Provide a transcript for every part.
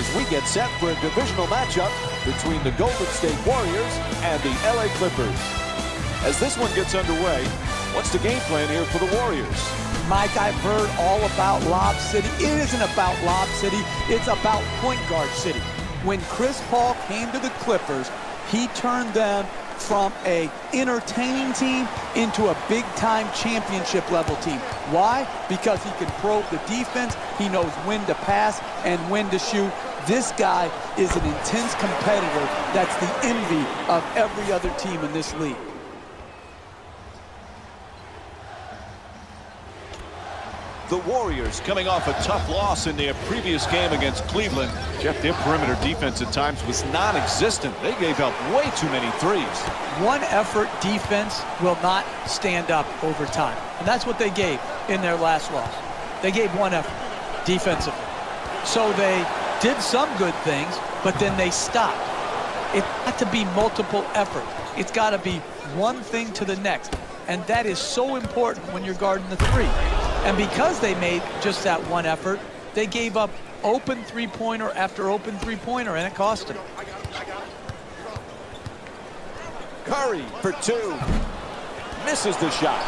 as we get set for a divisional matchup between the Golden State Warriors and the LA Clippers. As this one gets underway, what's the game plan here for the Warriors? Mike, I've heard all about Lob City. It isn't about Lob City. It's about point guard city. When Chris Paul came to the Clippers, he turned them from a entertaining team into a big-time championship-level team. Why? Because he can probe the defense, he knows when to pass and when to shoot. This guy is an intense competitor that's the envy of every other team in this league. The Warriors coming off a tough loss in their previous game against Cleveland. Jeff, their perimeter defense at times was non-existent. They gave up way too many threes. One effort defense will not stand up over time. And that's what they gave in their last loss. They gave one effort defensively. So they did some good things, but then they stopped. It's got to be multiple effort. It's got to be one thing to the next. And that is so important when you're guarding the three. And because they made just that one effort, they gave up open three-pointer after open three-pointer, and it cost them. Curry for two. Misses the shot.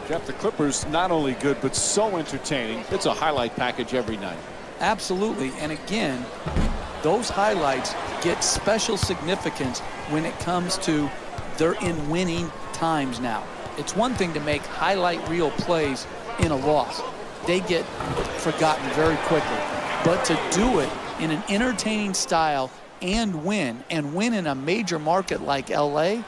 Jeff, the Clippers not only good, but so entertaining. It's a highlight package every night. Absolutely. And again, those highlights get special significance when it comes to they're in winning times now. It's one thing to make highlight reel plays in a loss. They get forgotten very quickly. But to do it in an entertaining style and win in a major market like LA,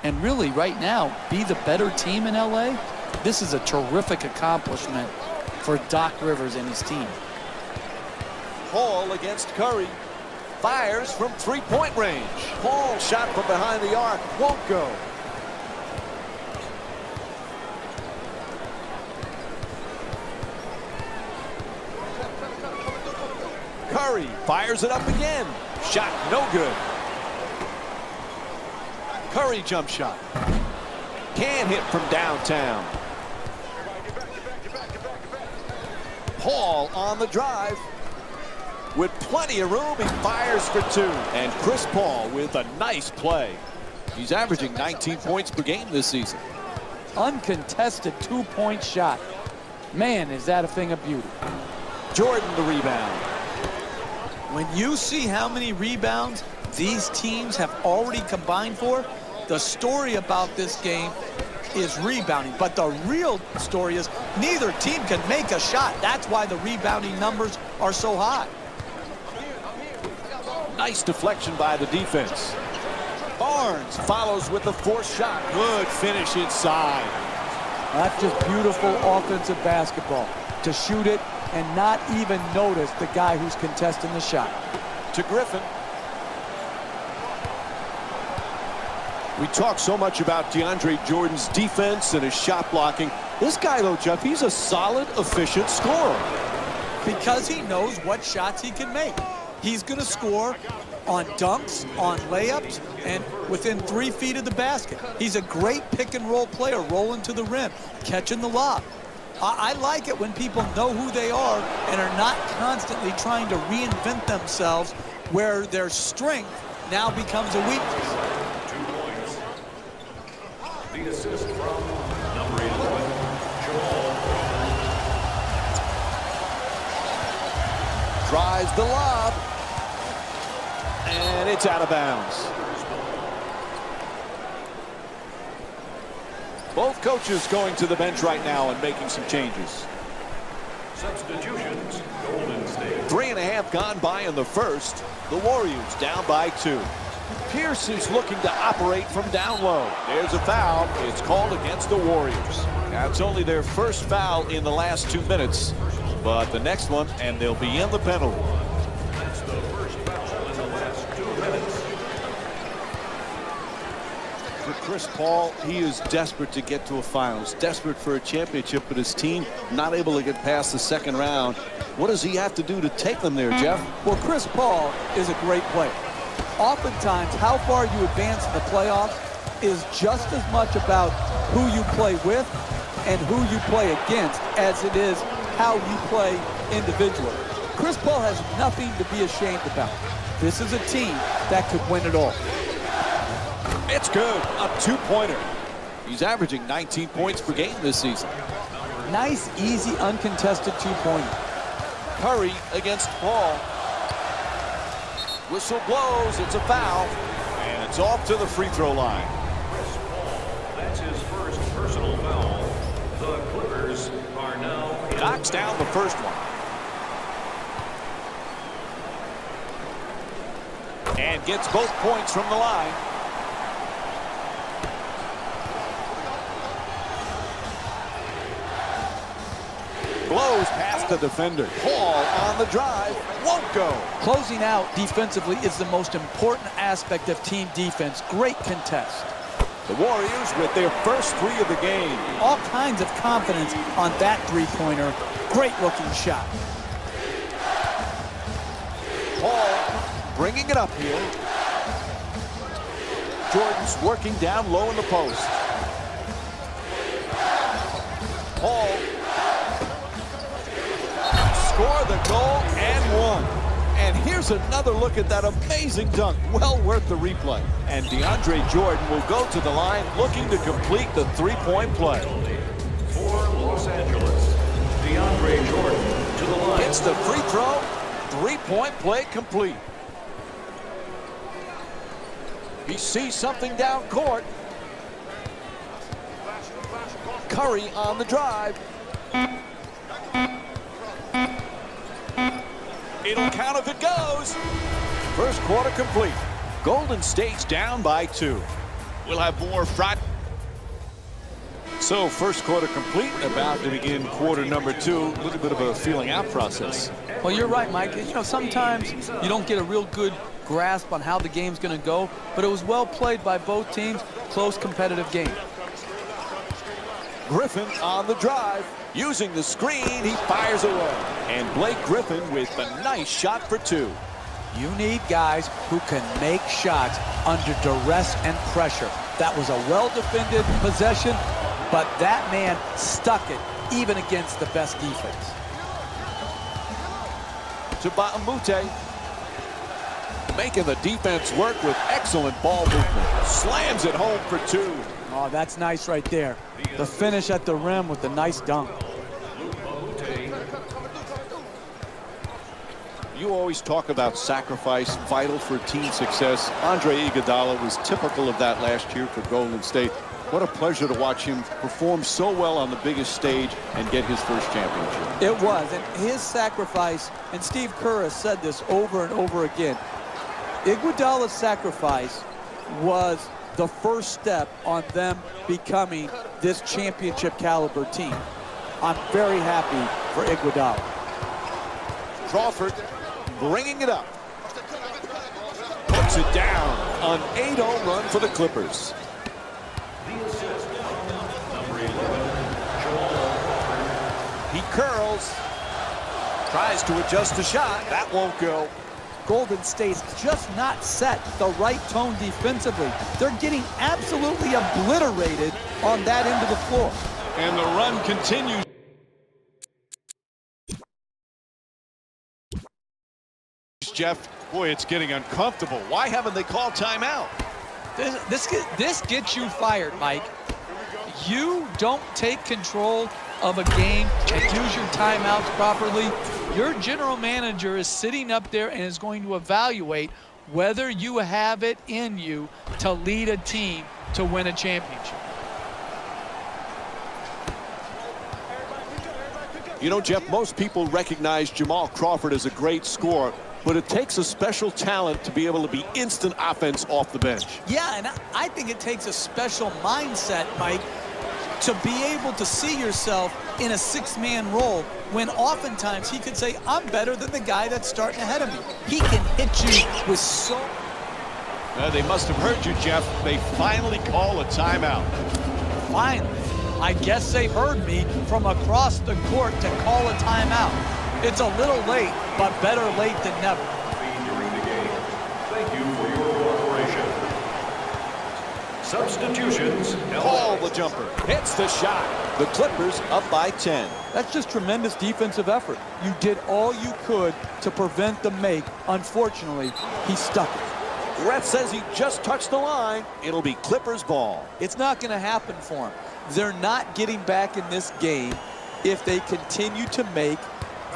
and really right now be the better team in LA, this is a terrific accomplishment for Doc Rivers and his team. Paul against Curry. Fires from three-point range. Paul shot from behind the arc. Won't go. Curry fires it up again. Shot no good. Curry jump shot. Can hit from downtown. Paul on the drive. With plenty of room, he fires for two. And Chris Paul with a nice play. He's averaging 19 points per game this season. Uncontested two-point shot. Man, is that a thing of beauty. Jordan the rebound. When you see how many rebounds these teams have already combined for, the story about this game is rebounding. But the real story is neither team can make a shot. That's why the rebounding numbers are so high. Nice deflection by the defense. Barnes follows with the fourth shot. Good finish inside. That's just beautiful offensive basketball. To shoot it and not even notice the guy who's contesting the shot. To Griffin. We talk so much about DeAndre Jordan's defense and his shot blocking. This guy, though, Jeff, he's a solid, efficient scorer. Because he knows what shots he can make. He's going to score on dunks, on layups, and within 3 feet of the basket. He's a great pick-and-roll player, rolling to the rim, catching the lob. I like it when people know who they are and are not constantly trying to reinvent themselves where their strength now becomes a weakness. 2 points. The assist from number 11, Joel. Drives the lob. And it's out of bounds. Both coaches going to the bench right now and making some changes. Substitutions, Golden State. 3.5 gone by in the first. The Warriors down by 2. Pierce is looking to operate from down low. There's a foul. It's called against the Warriors. Now, it's only their first foul in the last 2 minutes, but the next one, and they'll be in the penalty. That's the first foul in the last 2 minutes. For Chris Paul, he is desperate to get to a finals, desperate for a championship, but his team not able to get past the second round. What does he have to do to take them there, Jeff? Well, Chris Paul is a great player. Oftentimes, how far you advance in the playoffs is just as much about who you play with and who you play against as it is how you play individually. Chris Paul has nothing to be ashamed about. This is a team that could win it all. It's good. A two-pointer. He's averaging 19 points per game this season. Nice, easy, uncontested two-pointer. Curry against Paul. Whistle blows. It's a foul. And it's off to the free throw line. Chris Paul, that's his first personal foul. The Clippers are now Knocks down the first one. And gets both points from the line. Blows past the defender. Paul on the drive. Won't go. Closing out defensively is the most important aspect of team defense. Great contest. The Warriors with their first three of the game. All kinds of confidence on that three-pointer. Great looking shot. Paul bringing it up here. Jordan's working down low in the post. Paul score the goal and one. And here's another look at that amazing dunk. Well worth the replay. And DeAndre Jordan will go to the line looking to complete the three-point play. for Los Angeles. DeAndre Jordan to the line. Hits the free throw. Three-point play complete. He sees something down court. Curry on the drive. It'll count if it goes. First quarter complete. Golden State's down by 2. We'll have more Friday. So first quarter complete, about to begin quarter number 2. A little bit of a feeling out process. Well, you're right, Mike. You know, sometimes you don't get a real good grasp on how the game's going to go, but it was well played by both teams. Close, competitive game. Griffin on the drive. Using the screen, he fires away. And Blake Griffin with a nice shot for 2. You need guys who can make shots under duress and pressure. That was a well-defended possession, but that man stuck it even against the best defense. To Baamute. Making the defense work with excellent ball movement. Slams it home for 2. Oh, that's nice right there. The finish at the rim with the nice dunk. You always talk about sacrifice, vital for team success. Andre Iguodala was typical of that last year for Golden State. What a pleasure to watch him perform so well on the biggest stage and get his first championship. It was, and his sacrifice, and Steve Kerr has said this over and over again, Iguodala's sacrifice was the first step on them becoming this championship caliber team. I'm very happy for Iguodala. Crawford bringing it up. Puts it down. An 8-0 run for the Clippers. He curls. Tries to adjust the shot. That won't go. Golden State's just not set the right tone defensively. They're getting absolutely obliterated on that end of the floor. And the run continues. Jeff, boy, it's getting uncomfortable. Why haven't they called timeout? This gets you fired, Mike. You don't take control of a game and use your timeouts properly. Your general manager is sitting up there and is going to evaluate whether you have it in you to lead a team to win a championship. You know, Jeff, most people recognize Jamal Crawford as a great scorer, but it takes a special talent to be able to be instant offense off the bench. Yeah, and I think it takes a special mindset, Mike, to be able to see yourself in a six-man role when oftentimes he could say, I'm better than the guy that's starting ahead of me. He can hit you with so... They must have heard you, Jeff. They finally call a timeout. Finally. I guess they heard me from across the court to call a timeout. It's a little late, but better late than never. During the game. Thank you for your cooperation. Substitutions. Call the jumper. Hits the shot. The Clippers up by 10. That's just tremendous defensive effort. You did all you could to prevent the make. Unfortunately, he stuck it. The ref says he just touched the line. It'll be Clippers ball. It's not going to happen for him. They're not getting back in this game if they continue to make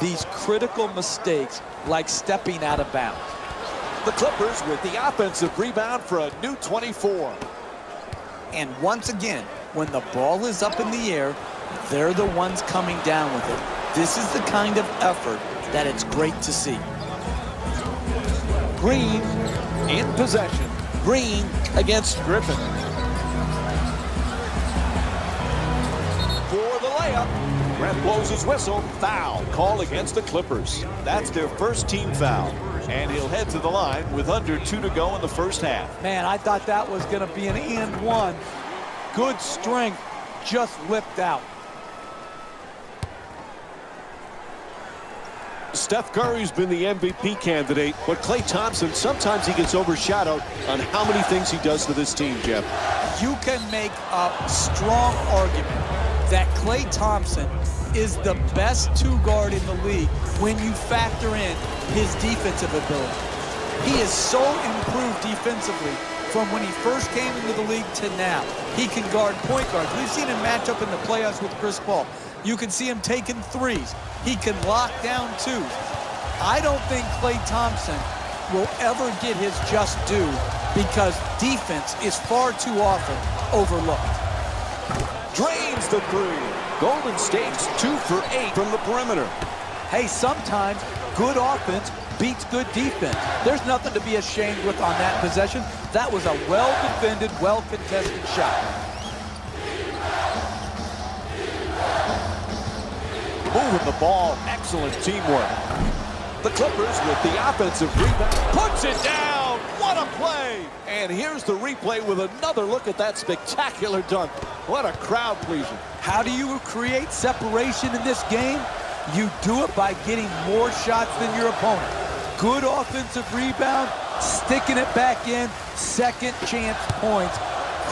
these critical mistakes like stepping out of bounds. The Clippers with the offensive rebound for a new 24. And once again, when the ball is up in the air, they're the ones coming down with it. This is the kind of effort that it's great to see. Green in possession. Green against Griffin. For the layup. Ref blows his whistle. Foul call against the Clippers. That's their first team foul. And he'll head to the line with under 2 to go in the first half. Man, I thought that was going to be an and one. Good strength, just lipped out. Steph Curry's been the MVP candidate, but Klay Thompson, sometimes he gets overshadowed on how many things he does to this team, Jeff. You can make a strong argument that Klay Thompson is the best two-guard in the league when you factor in his defensive ability. He is so improved defensively from when he first came into the league to now. He can guard point guards. We've seen him match up in the playoffs with Chris Paul. You can see him taking threes. He can lock down twos. I don't think Klay Thompson will ever get his just due because defense is far too often overlooked. Drains the three. Golden State's 2 for 8 from the perimeter. Hey, sometimes good offense beats good defense. There's nothing to be ashamed with on that possession. That was a well-defended, well-contested shot. Moving the ball, excellent teamwork. The Clippers with the offensive rebound. Puts it down. What a play. And here's the replay with another look at that spectacular dunk. What a crowd pleaser. How do you create separation in this game? You do it by getting more shots than your opponent. Good offensive rebound, sticking it back in, second chance points.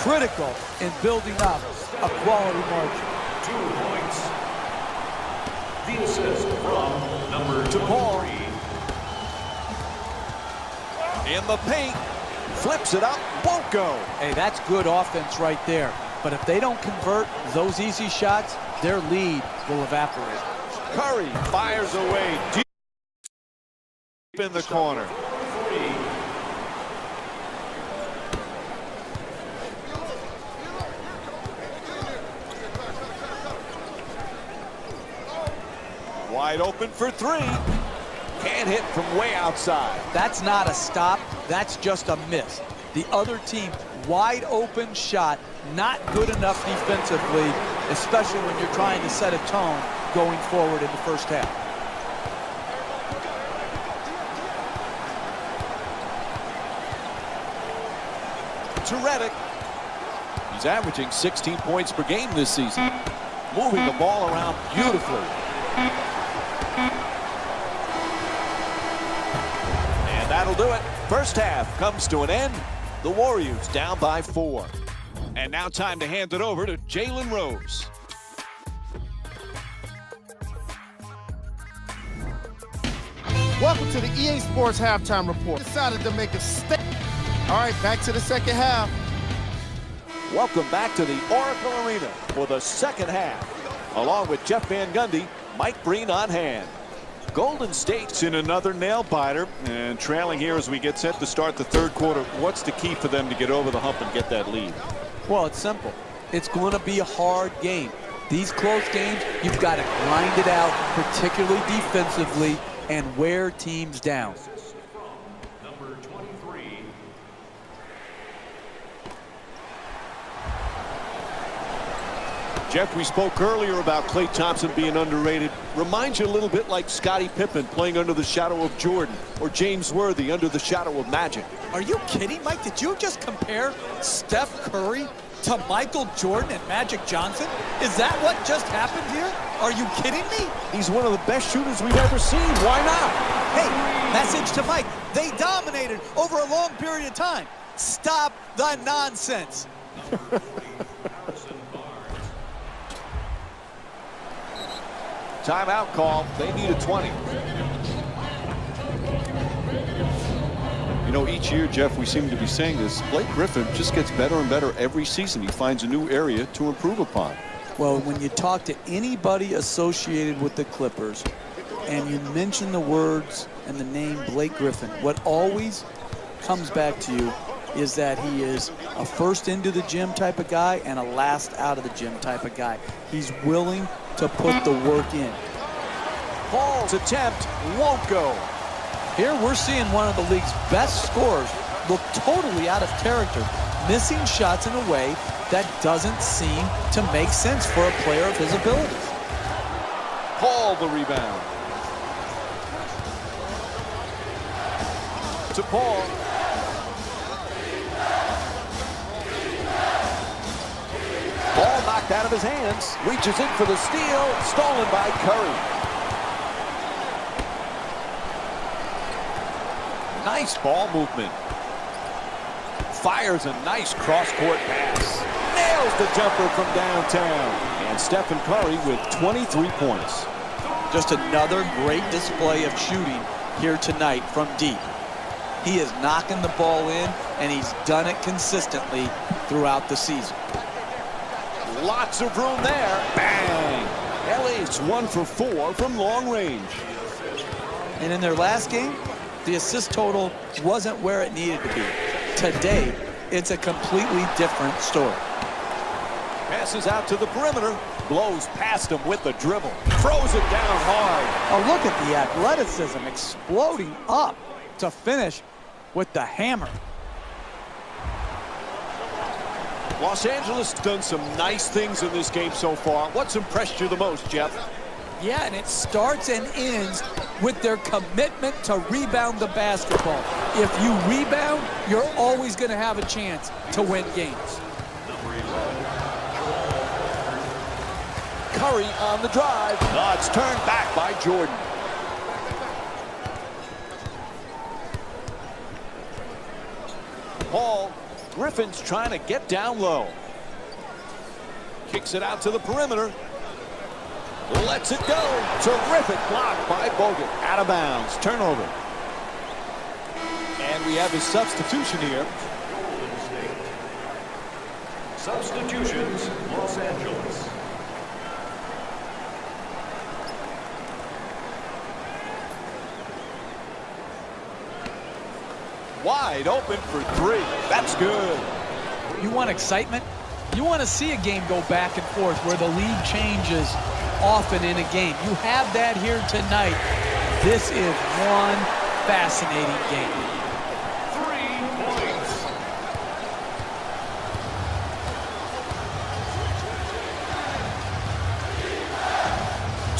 Critical in building up a quality margin. 2 points. The assist from number To Paul. 23. In the paint. Flips it up. Won't go. Hey, that's good offense right there. But if they don't convert those easy shots, their lead will evaporate. Curry fires away deep in the corner. Wide open for 3. Can't hit from way outside. That's not a stop. That's just a miss. The other team, wide open shot, not good enough defensively, especially when you're trying to set a tone going forward in the first half. To Redick. He's averaging 16 points per game this season. Moving the ball around beautifully. And that'll do it. First half comes to an end. The Warriors down by 4. And now time to hand it over to Jalen Rose. Welcome to the EA Sports Halftime Report. Decided to make a statement. All right, back to the second half. Welcome back to the Oracle Arena for the second half. Along with Jeff Van Gundy, Mike Breen on hand. Golden State's in another nail-biter and trailing here as we get set to start the third quarter. What's the key for them to get over the hump and get that lead? Well, it's simple. It's going to be a hard game. These close games, you've got to grind it out, particularly defensively, and wear teams down. Number 23. Jeff, we spoke earlier about Klay Thompson being underrated. Reminds you a little bit like Scottie Pippen playing under the shadow of Jordan, or James Worthy under the shadow of Magic. Are you kidding, Mike? Did you just compare Steph Curry to Michael Jordan and Magic Johnson? Is that what just happened here? Are you kidding me? He's one of the best shooters we've ever seen. Why not? Hey, message to Mike. They dominated over a long period of time. Stop the nonsense. Timeout call. They need a 20. You know, each year, Jeff, we seem to be saying this. Blake Griffin just gets better and better every season. He finds a new area to improve upon. Well, when you talk to anybody associated with the Clippers and you mention the words and the name Blake Griffin, what always comes back to you is that he is a first into the gym type of guy and a last out of the gym type of guy. He's willing to put the work in. Paul's attempt won't go. Here we're seeing one of the league's best scorers look totally out of character, missing shots in a way that doesn't seem to make sense for a player of his abilities. Paul the rebound. To Paul. Ball knocked out of his hands. Reaches in for the steal. Stolen by Curry. Nice ball movement. Fires a nice cross-court pass. Nails the jumper from downtown. And Stephen Curry with 23 points. Just another great display of shooting here tonight from deep. He is knocking the ball in, and he's done it consistently throughout the season. Lots of room there. Bang! LA's 1 for 4 from long range. And in their last game, the assist total wasn't where it needed to be. Today, it's a completely different story. Passes out to the perimeter. Blows past him with the dribble. Throws it down hard. Oh, look at the athleticism exploding up to finish with the hammer. Los Angeles done some nice things in this game so far. What's impressed you the most, Jeff? Yeah, and it starts and ends with their commitment to rebound the basketball. If you rebound, you're always going to have a chance to win games. Curry on the drive. Oh, it's turned back by Jordan. Paul. Griffin's trying to get down low. Kicks it out to the perimeter. Lets it go. Terrific block by Bogut. Out of bounds. Turnover. And we have a substitution here. Substitutions, Los Angeles. Wide open for 3. That's good. You want excitement? You want to see a game go back and forth where the lead changes often in a game. You have that here tonight. This is one fascinating game. 3 points.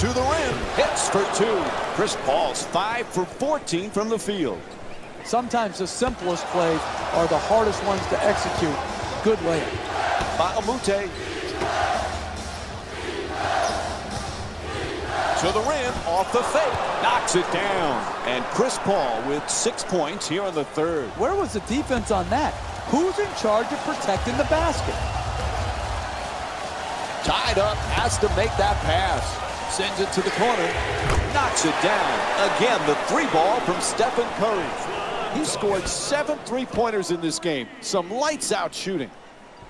To the rim. Hits for 2. Chris Paul's 5 for 14 from the field. Sometimes the simplest plays are the hardest ones to execute. Good layup. Baamute. To the rim, off the fake, knocks it down. And Chris Paul with 6 points here in the third. Where was the defense on that? Who's in charge of protecting the basket? Tied up, has to make that pass. Sends it to the corner, knocks it down. Again, the 3 ball from Stephen Curry. He scored 7 3-pointers in this game. Some lights out shooting.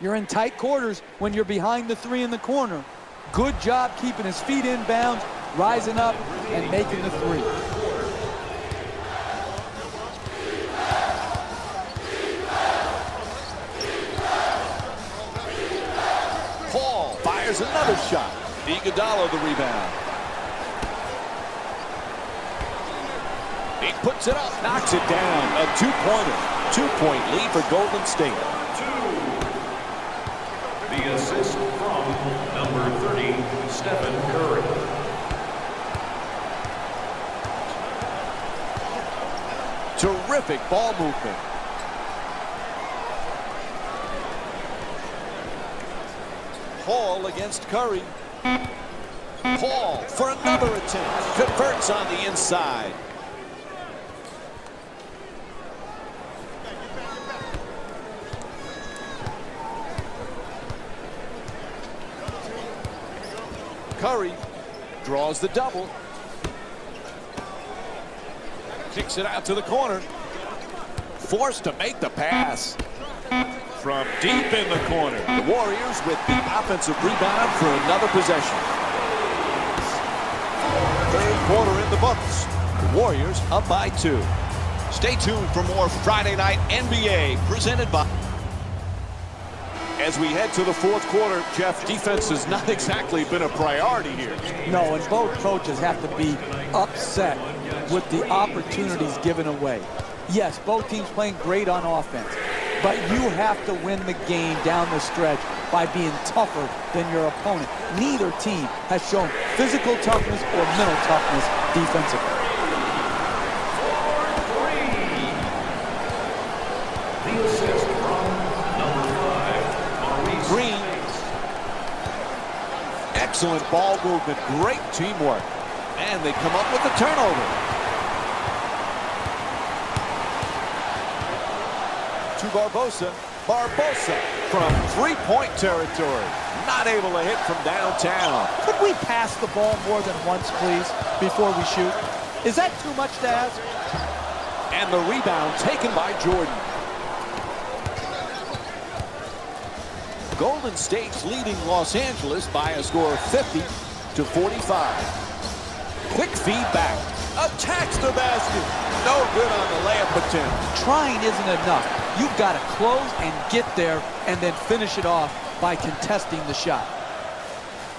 You're in tight quarters when you're behind the 3 in the corner. Good job keeping his feet in bounds, rising up and making the 3. Paul fires another shot. Iguodala the rebound. He puts it up, knocks it down. A 2-pointer. 2-point lead for Golden State. 2. The assist from number 30, Stephen Curry. Terrific ball movement. Paul against Curry. Paul for another attempt. Converts on the inside. Curry draws the double. Kicks it out to the corner. Forced to make the pass. From deep in the corner. The Warriors with the offensive rebound for another possession. Third quarter in the books. The Warriors up by 2. Stay tuned for more Friday Night NBA presented by... As we head to the fourth quarter, Jeff, defense has not exactly been a priority here. No, and both coaches have to be upset with the opportunities given away. Yes, both teams playing great on offense, but you have to win the game down the stretch by being tougher than your opponent. Neither team has shown physical toughness or mental toughness defensively. The assist from number 5, Green. Excellent ball movement, great teamwork. And they come up with the turnover. To Barbosa. Barbosa from three-point territory. Not able to hit from downtown. Could we pass the ball more than once, please, before we shoot? Is that too much to ask? And the rebound taken by Jordan. Golden State's leading Los Angeles by a score of 50-45. Quick feedback. Attacks the basket. No good on the layup attempt. Trying isn't enough. You've got to close and get there and then finish it off by contesting the shot.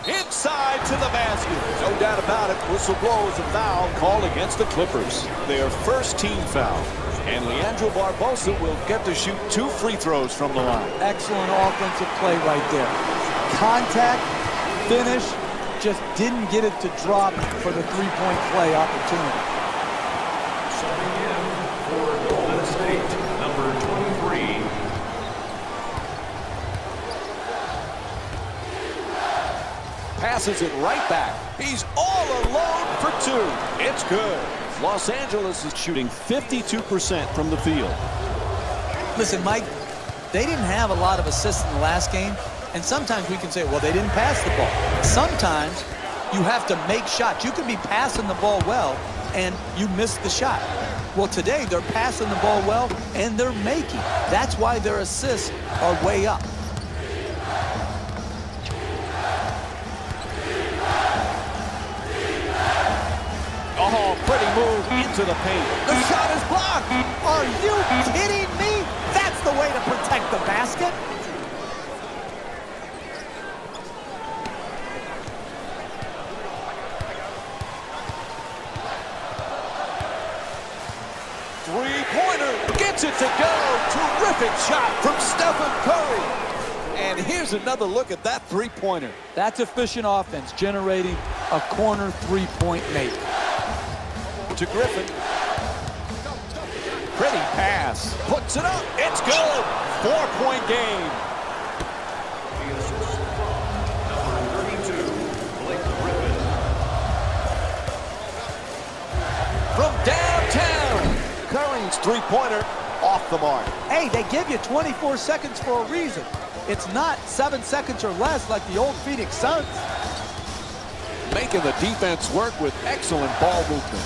Inside to the basket. No doubt about it. Whistle blows a foul called against the Clippers. Their first team foul. And Leandro Barbosa will get to shoot 2 free throws from the line. Excellent offensive play right there. Contact, finish, just didn't get it to drop for the three-point play opportunity. Subbing in for Golden State, number 23. Passes it right back. He's all alone for 2. It's good. Los Angeles is shooting 52% from the field. Listen, Mike, they didn't have a lot of assists in the last game, and sometimes we can say, well, they didn't pass the ball. Sometimes you have to make shots. You can be passing the ball well, and you miss the shot. Well, today they're passing the ball well, and they're making. That's why their assists are way up. Oh, pretty move into the paint. The shot is blocked. Are you kidding me? That's the way to protect the basket. Three-pointer. Gets it to go. Terrific shot from Stephen Curry. And here's another look at that three-pointer. That's efficient offense, generating a corner three-point make. To Griffin. Pretty pass. Puts it up. It's good. 4-point game. The assist from number 32, Blake Griffin. From downtown. Curry's three-pointer off the mark. Hey, they give you 24 seconds for a reason. It's not 7 seconds or less like the old Phoenix Suns. Making the defense work with excellent ball movement.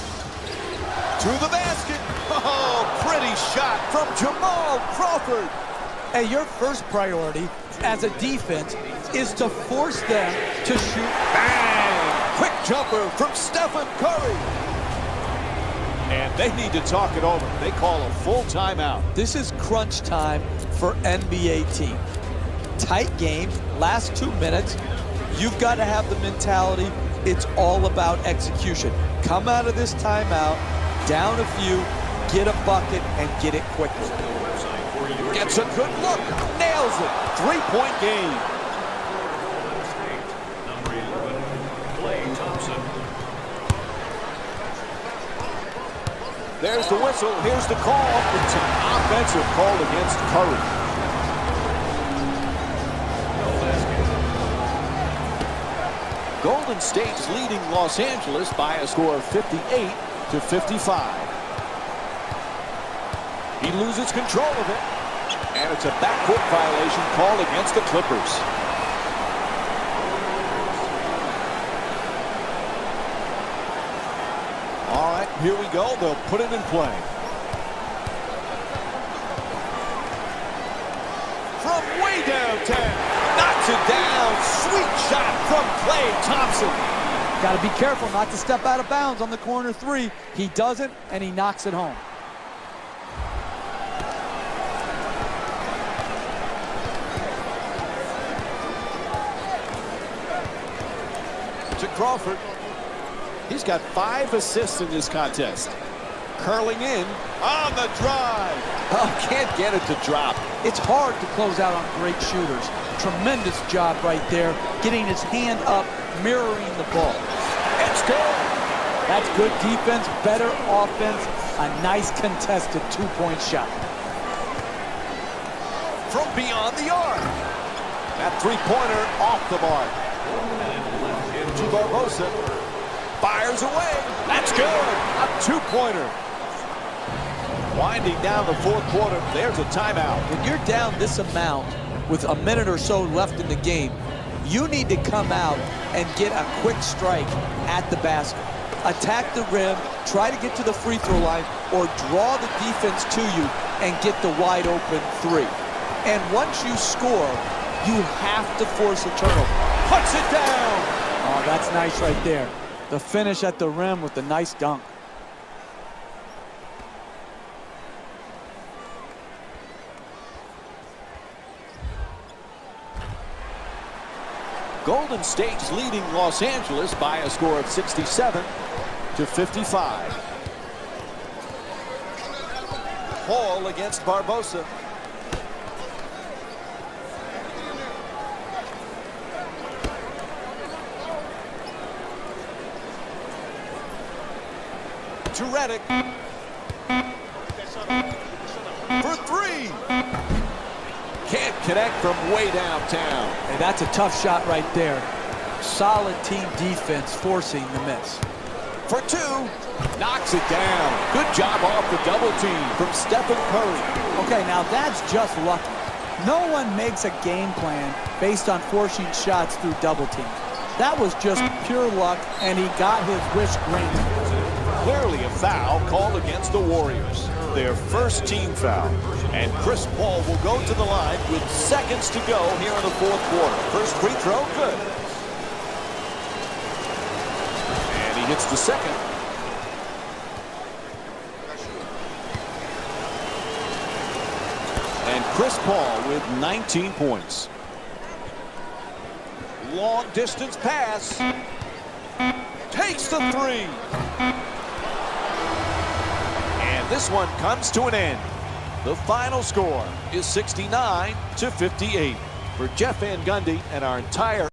To the basket. Oh, pretty shot from Jamal Crawford. Hey, your first priority as a defense is to force them to shoot. Bang! Quick jumper from Stephen Curry. And they need to talk it over. They call a full timeout. This is crunch time for NBA team. Tight game, last 2 minutes. You've got to have the mentality. It's all about execution. Come out of this timeout, down a few, get a bucket, and get it quickly. Gets a good look. Nails it. 3-point game. Number 11, Klay Thompson. There's the whistle. Here's the call. It's an offensive call against Curry. Golden State's leading Los Angeles by a score of 58-55. He loses control of it. And it's a backcourt violation called against the Clippers. Here we go. They'll put it in play. From way downtown. Knocks it down. Sweet shot from Klay Thompson. Got to be careful not to step out of bounds on the corner three. He doesn't, and he knocks it home. To Crawford. He's got 5 assists in this contest. Curling in on the drive. Oh, can't get it to drop. It's hard to close out on great shooters. Tremendous job right there, getting his hand up, mirroring the ball. It's good. That's good defense, better offense, a nice contested two-point shot. From beyond the arc. That three-pointer off the mark. To Barbosa. Fires away. That's good. A two-pointer. Winding down the fourth quarter. There's a timeout. When you're down this amount with a minute or so left in the game, you need to come out and get a quick strike at the basket. Attack the rim, try to get to the free throw line, or draw the defense to you and get the wide open three. And once you score, you have to force a turnover. Puts it down. Oh, that's nice right there. The finish at the rim with the nice dunk. Golden State's leading Los Angeles by a score of 67-55. Hall against Barbosa. To Redick. For three. Can't connect from way downtown. And that's a tough shot right there. Solid team defense forcing the miss. For two. Knocks it down. Good job off the double team from Stephen Curry. Okay, now that's just lucky. No one makes a game plan based on forcing shots through double teams. That was just pure luck, and he got his wish granted. Clearly a foul called against the Warriors. Their first team foul. And Chris Paul will go to the line with seconds to go here in the fourth quarter. First free throw, good. And he hits the second. And Chris Paul with 19 points. Long distance pass. Takes the three. And this one comes to an end. The final score is 69-58. For Jeff Van Gundy and our entire